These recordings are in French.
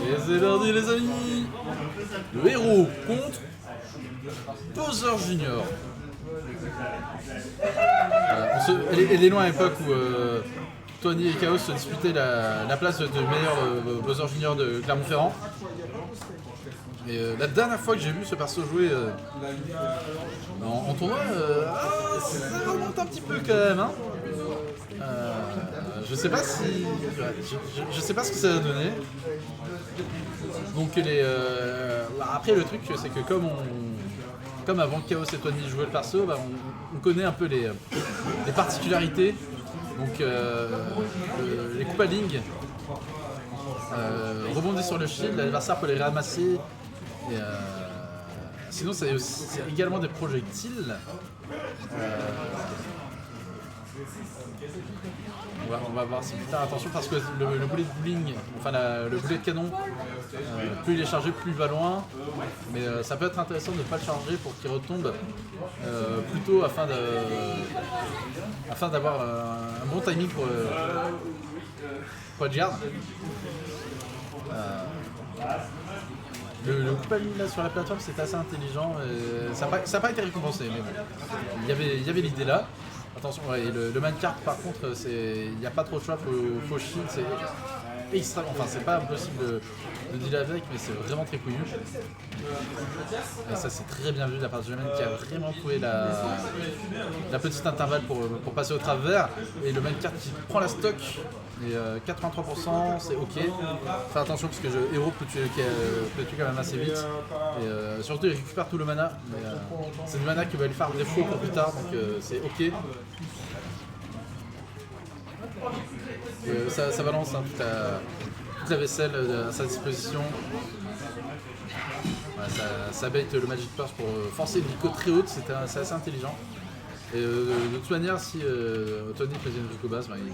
Et c'est lundi les amis. Le héros contre Bowser Junior. Elle est loin à l'époque où Tony et Chaos se disputaient la place de meilleur Bowser Junior de Clermont-Ferrand. Et la dernière fois que j'ai vu ce perso jouer en tournoi, ça remonte un petit peu quand même. Hein. Je sais pas si, je sais pas ce que ça va donner. Donc après le truc c'est que comme avant Chaos et Tony jouaient le perso, on connaît un peu les particularités. Donc les coups à ligne rebondissent sur le shield, l'adversaire peut les ramasser. Et sinon c'est également des projectiles. On va voir si faire attention parce que le boulet de bowling, enfin le boulet de canon, plus il est chargé, plus il va loin. Mais ça peut être intéressant de ne pas le charger pour qu'il retombe plus tôt afin d'avoir un bon timing pour Edgeguard. Le coup à ligne là sur la plateforme c'est assez intelligent, ça n'a pas été récompensé mais bon, il y avait l'idée là. Attention, ouais, le mancart par contre, il n'y a pas trop de choix, faut shield, c'est extrêmement, enfin c'est pas impossible de dealer avec, mais c'est vraiment très couillu. Et ça c'est très bien vu de la part de Jemaine qui a vraiment trouvé la petite intervalle pour passer au travers. Et le mancart qui prend la stock, et 83% c'est ok. Fais attention parce que le héros peut tuer quand même assez vite. Et surtout il récupère tout le mana, mais c'est du mana qui va lui faire défaut pour plus tard, donc c'est ok. Ça balance hein, toute la vaisselle à sa disposition. Ouais, ça bait le Magic Purse pour forcer une Rico très haute, c'est assez intelligent. Et de toute manière, si Tony faisait une Rico basse, il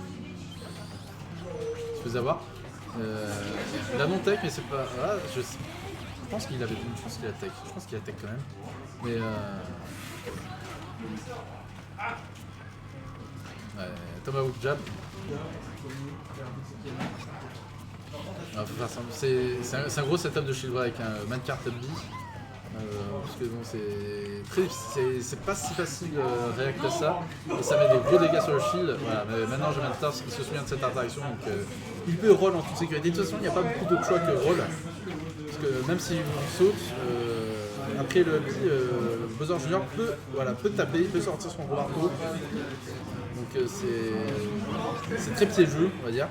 se faisait avoir. Il a non tech, mais c'est pas. Ah, je pense qu'il avait. Je pense qu'il a tech. Je pense qu'il a tech quand même. Mais. Ouais, Tomahawk Jab. C'est un gros setup de shield avec un mancart up B. Parce que bon, c'est pas si facile de réacter ça. Et ça met des gros dégâts sur le shield. Voilà, mais maintenant Jemaine il se souvient de cette interaction, donc il peut roll en toute sécurité. De toute façon, il n'y a pas beaucoup d'autres choix que roll. Parce que même si on saute, après le Bowser Junior peut taper, il peut sortir son gros marteau. Donc c'est très piégeux, on va dire.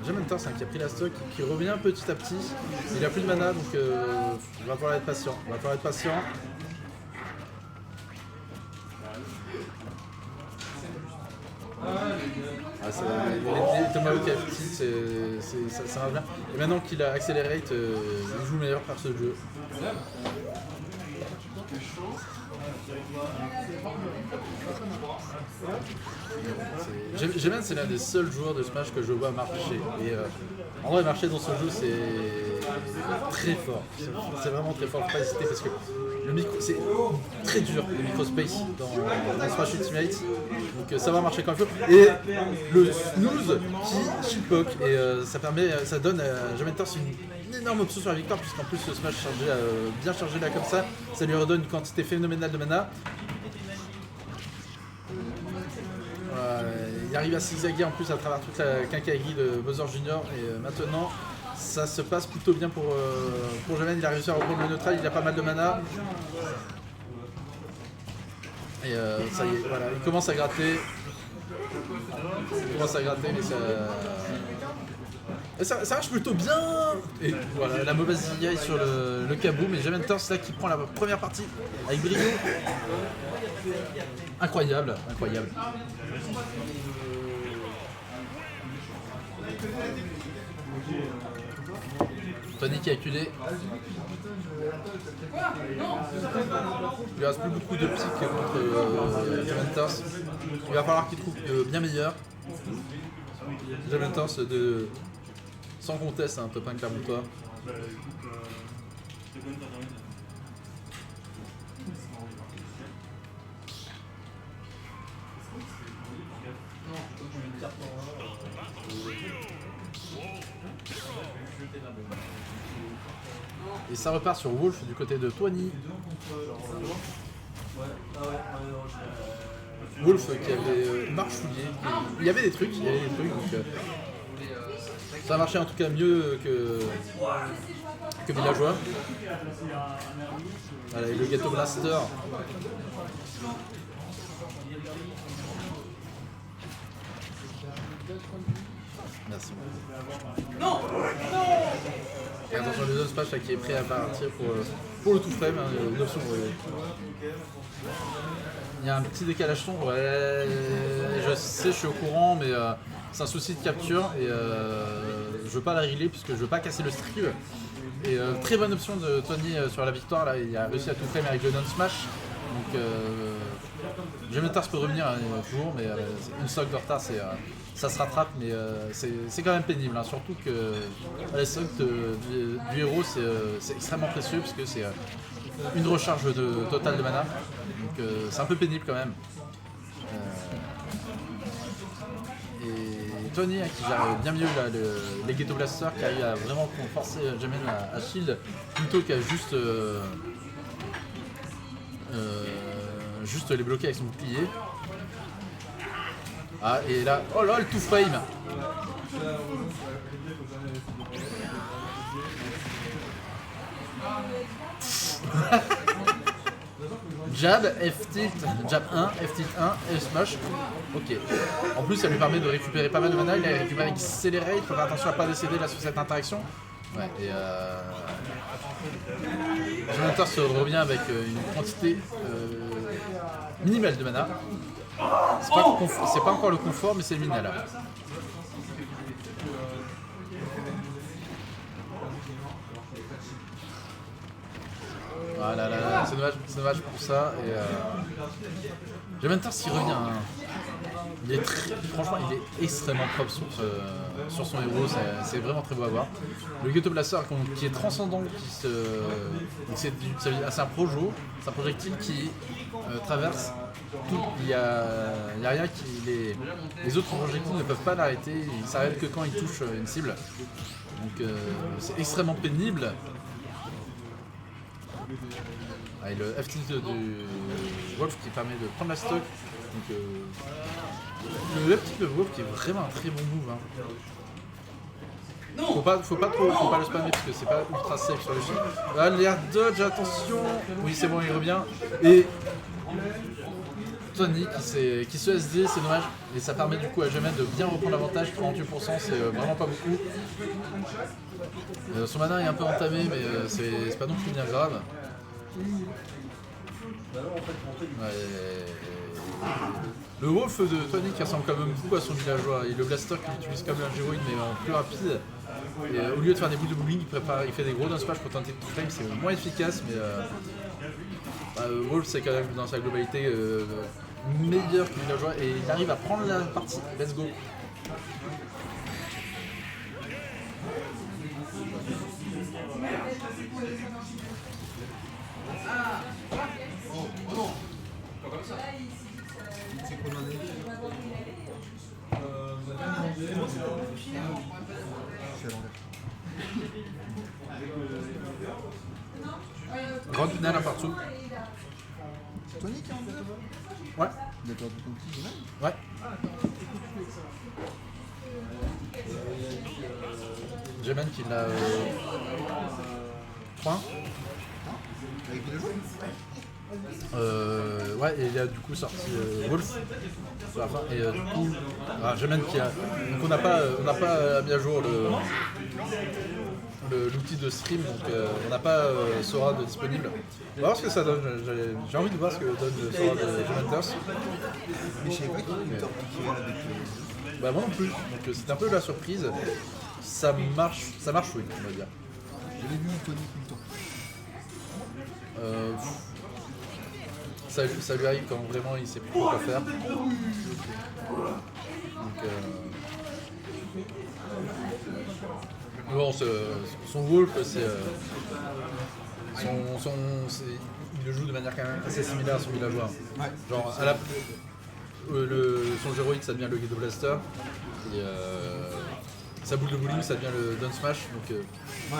Jemaine qui a pris la stock, qui revient petit à petit. Il a plus de mana, donc il va falloir être patient. Les Tomahawk à petit, ça va bien. Et maintenant qu'il a Accelerate, il joue meilleur par ce jeu. Jemaine c'est l'un des seuls joueurs de Smash que je vois marcher. Et en vrai, marcher dans ce jeu c'est très fort. C'est vraiment très fort, faut pas hésiter parce que le micro, c'est très dur le microspace dans Smash Ultimate. Donc ça va marcher comme il faut. Et le snooze qui chippoke et ça donne à Jemaine une énorme option sur la victoire puisqu'en plus ce Smash bien chargé là comme ça lui redonne une quantité phénoménale de mana. Il arrive à zigzaguer en plus à travers toute la quincaillerie de Bowser Junior et maintenant ça se passe plutôt bien pour Jemaine. Il a réussi à reprendre le neutral, il a pas mal de mana. Et ça y est, voilà, il commence à gratter. Mais ça marche plutôt bien. Et voilà, la mauvaise IA sur le kaboom. Et Jemaine là qui prend la première partie avec brio. Incroyable. Tony qui a acculé. Il ne reste plus beaucoup de piques contre Jemaine. Il va falloir qu'il trouve bien meilleur. Jemaine sans conteste, un top 1 Clermontois. Et ça repart sur Wolf du côté de Tony. Wolf qui avait marchouillé. Il y avait des trucs, donc ça a marché en tout cas mieux que Villageois. Voilà, et le Ghetto Blaster. Merci. Non. Et attention, le zone smash là, qui est prêt à partir pour le tout frame, hein, une option. Il y a un petit décalage son, ouais, je sais, je suis au courant, mais c'est un souci de capture et je veux pas la régler puisque je veux pas casser le stream. Et très bonne option de Tony sur la victoire, là, il a réussi à tout frame avec le down smash. Donc Gementars peut revenir toujours, mais une stock de retard, ça se rattrape, mais c'est quand même pénible, hein, surtout que la stock du héros c'est extrêmement précieux puisque c'est une recharge totale de mana, donc c'est un peu pénible quand même. Et Tony qui gère bien mieux là, les Ghetto Blasters, qui arrive à vraiment forcer Jamen à shield plutôt qu'à juste les bloquer avec son bouclier. Ah, et là, oh là, le two frame. Jab, F-tilt, jab 1, F-tilt 1, F-smash. Ok. En plus, ça lui permet de récupérer pas mal de mana. Il a récupéré Accelerate. Il faut faire attention à ne pas décéder là sur cette interaction. Ouais, et Gementars se revient avec une quantité minimale de mana. C'est pas encore le confort, mais c'est le minimal. Voilà, là, c'est dommage pour ça. Et Gementars s'y revient. Hein. Franchement, il est extrêmement propre sur son héros, c'est vraiment très beau à voir. Le Ghetto Blaster qui est transcendant, c'est un projo, c'est un projectile qui traverse tout. Il y a rien qui. Les autres projectiles ne peuvent pas l'arrêter, il s'arrête que quand il touche une cible. Donc c'est extrêmement pénible. Ah, et le F-tilt du Wolf qui permet de prendre la stock. Donc, le F-tilt de Wolf qui est vraiment un très bon move. Hein. Faut pas le spammer parce que c'est pas ultra safe sur le chip. Ah, l'air dodge, attention. Oui, c'est bon, il revient. Et Tony qui se SD, c'est dommage. Et ça permet du coup à Gemen de bien reprendre l'avantage. 38%, c'est vraiment pas beaucoup. Son mana est un peu entamé, mais c'est pas non plus bien grave. Ouais. Le Wolf de Tony qui ressemble quand même beaucoup à son villageois, et le Blaster qu'il utilise comme un Géroïde mais en plus rapide. Et, au lieu de faire des boules de bowling, il fait des gros down smash pour tenter de flame, c'est moins efficace, mais Wolf c'est quand même dans sa globalité meilleur que le villageois et il arrive à prendre la partie. Let's go. Grande finale à partout. C'est Tony qui est en fait. Ouais. Il a perdu ton petit Gemen. Ouais. Gemen qui l'a 3. Avec les joueurs. Ouais, et il a du coup sorti Wolf sur la fin. Et du coup, Gemen qui a. Donc on n'a pas mis à jour l'outil de stream, donc on n'a pas Sora de disponible. On va voir ce que ça donne. J'ai envie de voir ce que donne Sora de Gementars. Mais je savais pas qu'il y avait une torpille avec. Bah moi non plus. Donc c'est un peu la surprise. Ça marche oui, on va dire. J'avais vu Tony tout le temps. Ça lui arrive quand vraiment il sait plus quoi faire. Donc, bon, son Wolf, il le joue de manière quand même assez similaire à son villageois. Ouais. Genre, son Géroïde, ça devient le Ghetto Blaster. Et, sa boule de bowling, ça devient le down smash. Donc Ouais, ok.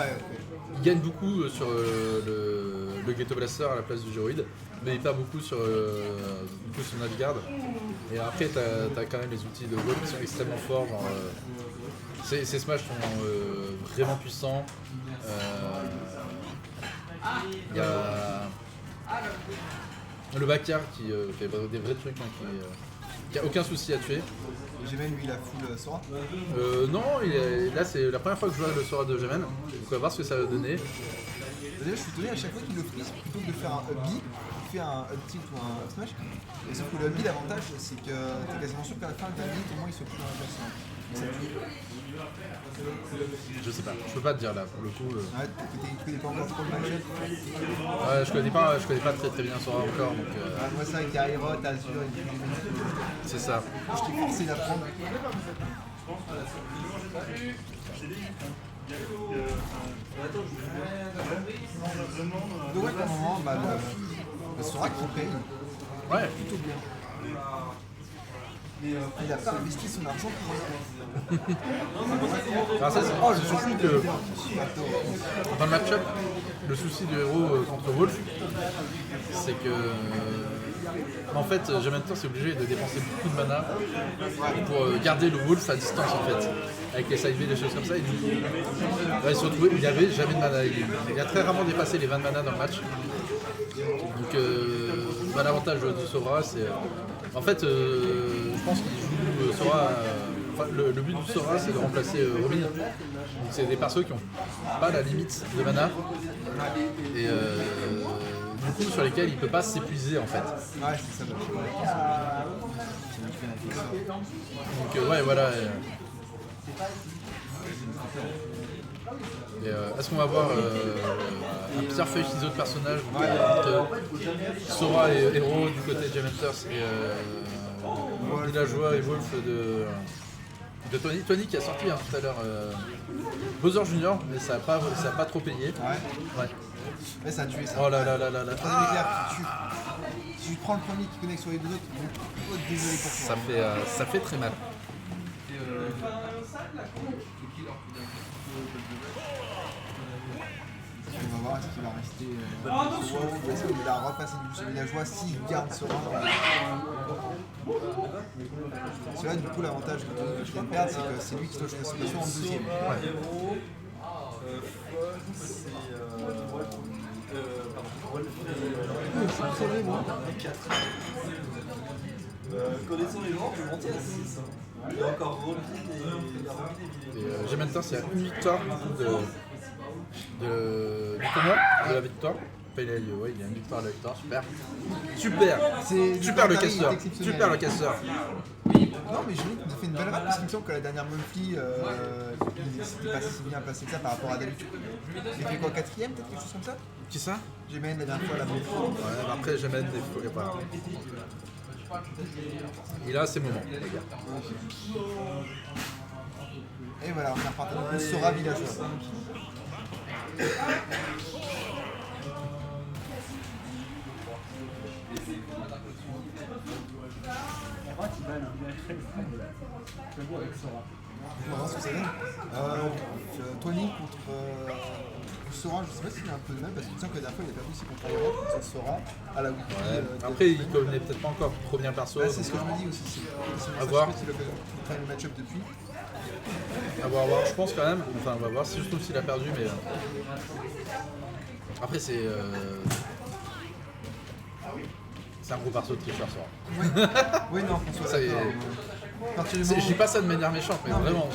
il gagne beaucoup sur le Ghetto Blaster à la place du Gyroid, mais il perd beaucoup sur du coup, son Navigard. Et après, t'as quand même les outils de Wolf qui sont extrêmement forts. Genre, ces smash sont vraiment puissants. Il y a le Bakar qui fait des vrais trucs, hein, qui a aucun souci à tuer. Gemen, lui, il a full Sora. Non, là c'est la première fois que je vois le Sora de Gemen, donc on va voir ce que ça va donner. D'ailleurs, je suis étonné à chaque fois qu'il le freeze, plutôt que de faire un up B, il fait un up tilt ou un up smash. Et sauf que le up B, l'avantage, c'est que t'es quasiment sûr qu'à la fin, le dernier, au moins, il se plus un personne. Je sais pas, je peux pas te dire là pour le coup. Ouais, tu connais pas encore trop le match-up. Ouais, je connais pas très bien Sora encore, donc Moi, ça avec Aerot, Azure et tout. c'est ça. Je t'ai forcé d'apprendre. Donc ouais, pour le moment, le Sora qui paye Ouais. plutôt bien. Il a pas investi son argent pour rien. Alors ça, c'est surtout que dans le match-up, le souci du héros contre Wolf, c'est que en fait, Gementor c'est obligé de dépenser beaucoup de mana pour garder le Wolf à distance en fait, avec les side B, des choses comme ça. Et du coup, ouais, surtout, il n'y avait jamais de mana. Il a très rarement dépassé les 20 mana dans le match. Donc l'avantage de Sora, c'est en fait, je pense qu'il joue Sora. Le but du Sora, c'est de remplacer Robin. Donc c'est des persos qui n'ont pas la limite de mana et du coup sur lesquels il ne peut pas s'épuiser en fait. Ouais, c'est ça. Donc ouais, voilà. Est-ce qu'on va voir un pire feuille ciseaux de personnages entre Sora et Hero du côté de Gementers et Villageois et Wolf de Tony. Tony qui a sorti tout à l'heure Bowser Junior, mais ça a pas trop payé. Ouais. Ouais, ça a tué ça. Oh là là là là là. Le troisième éclair qui tue. Si tu prends le premier qui connecte sur les deux autres, oh, désolé pour toi. Ça fait très mal. On va voir est-ce qu'il va rester. Est-ce qu'il va repasser du chez Villageois s'il garde ce rang. C'est là du coup l'avantage de je viens de perdre, c'est que c'est lui qui touche la solution en deuxième. Connaissant les gens, je vais monter à 6. Il y a encore Robin et Gementers, il y a une victoire du coup du tournoi, de la victoire. Enfin, il y a une victoire à la victoire, super. Super le casseur. Super le casseur. Non mais Julie il fait une belle rap parce qu'il me semble que la dernière Monthly il s'était pas si bien passé que ça par rapport à d'habitude. Il fait quoi, 4ème peut-être, quelque chose comme ça? Qui ça? J'ai mené la dernière fois à la Monthly. Ouais, après j'aime des fois pas. Et là c'est le moment, les gars. Et voilà, on est reparti dans le Sora Villageois. On va voir ce que ça donne. Tony contre Sora, je sais pas s'il y a un peu de même parce qu'il me semble que la dernière fois il a perdu aussi contre Aero, contre Sora à la wiki. Après il connaît peut-être pas encore trop bien perso. C'est ce que je me dis aussi. À voir. Je sais pas s'il a fait le match-up depuis. À voir, je pense quand même. Enfin, on va voir si je trouve s'il a perdu, mais après c'est un gros perso de tricheur, Sora. Oui, non, François. Ça y est. Je dis pas ça de manière méchante, mais vraiment,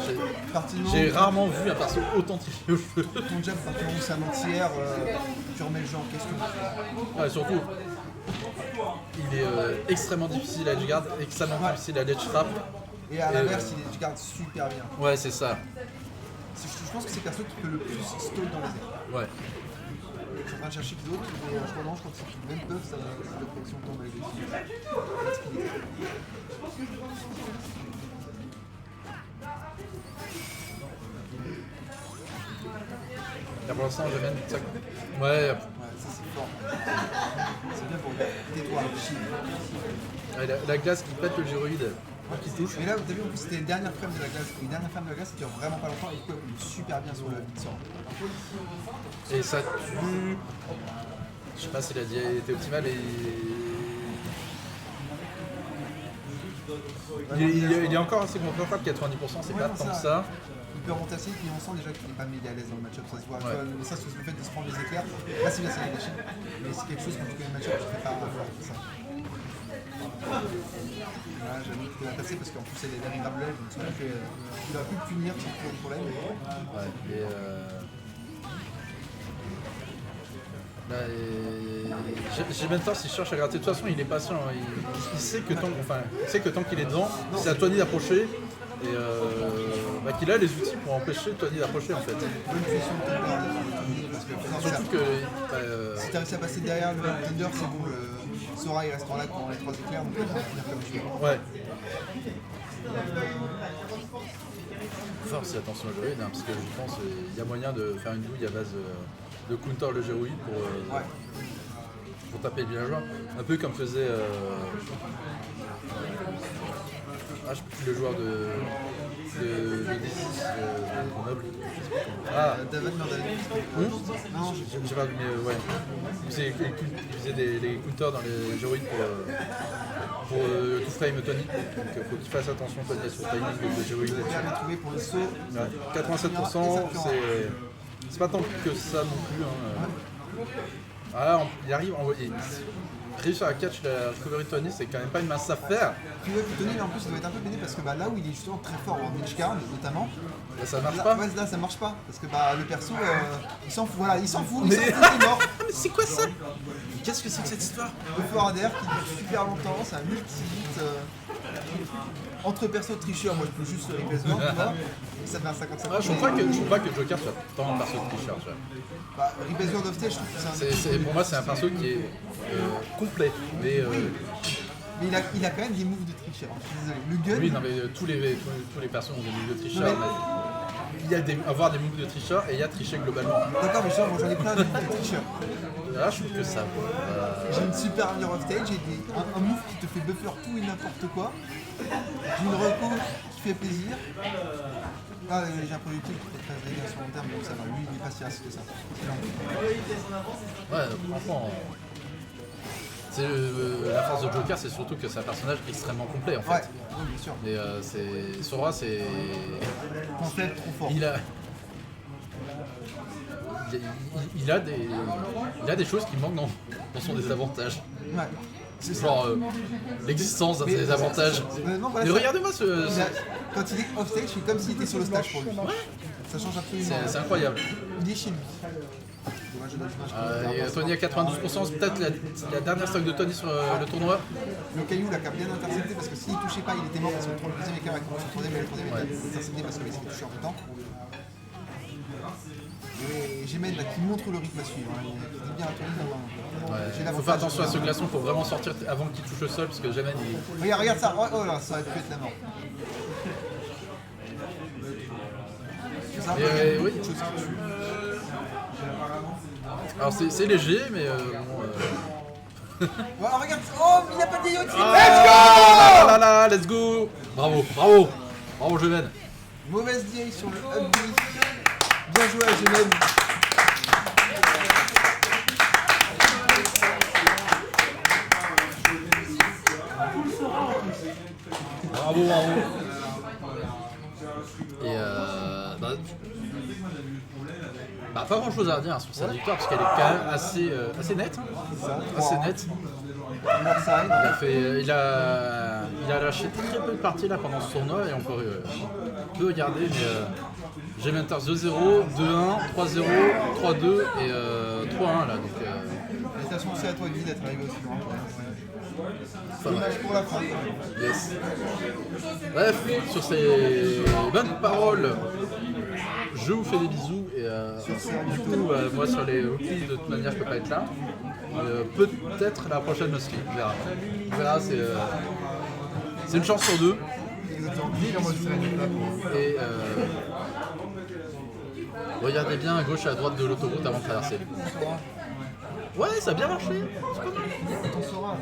j'ai rarement vu un perso autant triché au jeu. Ton job, quand tu lances un entière, tu remets le jeu en question. Ouais, surtout, il est extrêmement difficile à edgeguard, extrêmement difficile à edge trap. Et à l'inverse, il edgeguard super bien. Ouais, c'est ça. Je pense que c'est le perso qui peut le plus stall dans les airs. Ouais. Je suis en train de chercher que d'autres, mais je crois que c'est même puff, ça la protection tombe avec les filles. Là pour l'instant, je mène ça. Ouais. Ouais, ça c'est fort. C'est bien pour tais-toi, chill. Ouais, la glace qui pète le gyroïde, qui touche. Mais là, t'as vu, en plus, c'était les dernières frames de la glace. Les dernières frames de la glace, ça dure vraiment pas longtemps et du coup, elle coule super bien sur le beat sort. Et ça tue. Je sais pas si la DI était optimale, mais. Il est encore assez confortable, 90%, c'est pas tant que ça. Il peut remonter assez vite, mais on sent déjà qu'il est pas méga à l'aise dans le match-up, ça se voit. Ouais. Mais ça, c'est le fait de se prendre les éclairs. Là, c'est bien, c'est la gâchis. Mais c'est quelque chose quand tu connais le match-up, tu fais pas avoir ça. Là, j'avoue qu'il peut la passer parce qu'en plus, elle est derrière le lèvre, donc ça fait. Il aurait pu le punir si c'était le problème. Ouais, et là, j'ai même temps s'il cherche à gratter. De toute façon, il est patient. Il sait que tant qu'il est dedans, c'est à Tony d'approcher. Et qu'il a les outils pour empêcher Tony d'approcher en fait. Bonne position de Thunder, parce que Surtout que. si t'as réussi à passer derrière le Thunder, c'est bon, le Sora il reste en lac pendant les 3 éclairs, donc il va finir comme tu veux. Ouais. Faut faire aussi attention au Géroïde, parce que je pense qu'il y a moyen de faire une douille à base de counter le Géroïde pour taper bien le joueur. Un peu comme faisait. Je sais plus le joueur de D6 de Grenoble. David Merdalek. Non, J'ai pas vu, mais ouais. Il faisait des counters dans les Géroïdes pour tout frame Tony. Donc il faut qu'il fasse attention Tony sur le timing de Géroïde. je l'ai trouvé pour le saut. Ouais. 87%, c'est pas tant que ça non plus. Hein. Ah, il arrive à envoyer. Réussir à catch la recovery de Tony, c'est quand même pas une mince affaire. Tu vois que Tony, là, en plus, il doit être un peu pédé parce que là où il est justement très fort en edge guard, notamment. Là, ça marche Là, pas. ouais, là, ça marche pas. Parce que le perso, il s'en fout. Voilà, il s'en fout, Mais- il est mort. Mais c'est quoi ça? Qu'est-ce que c'est que cette histoire? Le fort ADR qui dure super longtemps, c'est un multi-hit. Entre perso tricheur, moi je peux juste le replace tu vois. Et ça fait un 55. Je trouve pas que Joker soit tant un perso de tricheur. Tu vois. Replace World of Stage, je trouve que c'est un. Pour moi, c'est un perso qui est complet. Mais Mais il a quand même des moves de tricheur. Je suis désolé. Le gun. oui, non, mais tous les persos ont des moves de tricheur. Non, Mais il y a avoir des moves de tricheur et il y a tricher globalement. D'accord, mais genre, moi, j'en ai plein de moves de tricheur. Là, je trouve que ça. J'ai une super Mirror of Stage, j'ai un move qui te fait buffer tout et n'importe quoi. J'ai une reco qui fait plaisir. J'ai un projectile qui fait 13 dégâts sur long terme, donc ça va. Lui, il est pas si raciste que ça. Ouais, franchement. La force de Joker, c'est surtout que c'est un personnage extrêmement complet en fait. Ouais, oui, bien sûr. Et Sora, c'est. Concept trop fort. Il a des choses qui manquent dans son désavantage. Ouais. C'est ça. Genre l'existence d'un Mais désavantage. honnêtement, voilà, Mais ça- regardez-moi Quand il est off stage, c'est comme s'il était sur le stage pour lui. Ça change absolument. c'est incroyable. Il est chez lui. Dommage, Et Tony à 92%, c'est peut-être la dernière stock de Tony sur le tournoi. Le caillou l'a bien intercepté parce que s'il touchait pas, il était mort parce que le deuxième écart a commencé le troisième et le troisième était intercepté parce qu'il s'est touché en même temps. Et Gémen là qui montre le rythme à suivre. Il dit bien à Tony Il faut faire attention à ce glaçon, il faut vraiment sortir avant qu'il touche le sol parce que jamais il. Regarde ça, oh là, ça aurait pu être la mort. Ça, Et oui. chose qui tue. Alors c'est léger, mais Oh, regarde, oh, il a pas de yacht. Let's go! Let's go! Bravo, Jeven. Mauvaise DA sur le up B. Bien joué à Gémen. Bravo. Et pas grand chose à dire sur sa victoire parce qu'elle est quand même assez nette. Assez nette. Il a lâché très peu de parties là pendant ce tournoi et on peut regarder, mais j'ai Mentors 2-0, 2-1, 3-0, 3-2 et 3-1 là. Donc, félicitations aussi à toi Guy d'être arrivé aussi loin. ça va. Dommage pour la fin. Yes. Bref, sur ces bonnes paroles, je vous fais des bisous et du coup, moi sur les rookies, de toute manière, je peux pas être là. Peut-être la prochaine Musky, on verra. On verra, c'est une chance sur deux. Et regardez bien à gauche et à droite de l'autoroute avant de traverser. Ouais, ça a bien marché. C'est pas mal.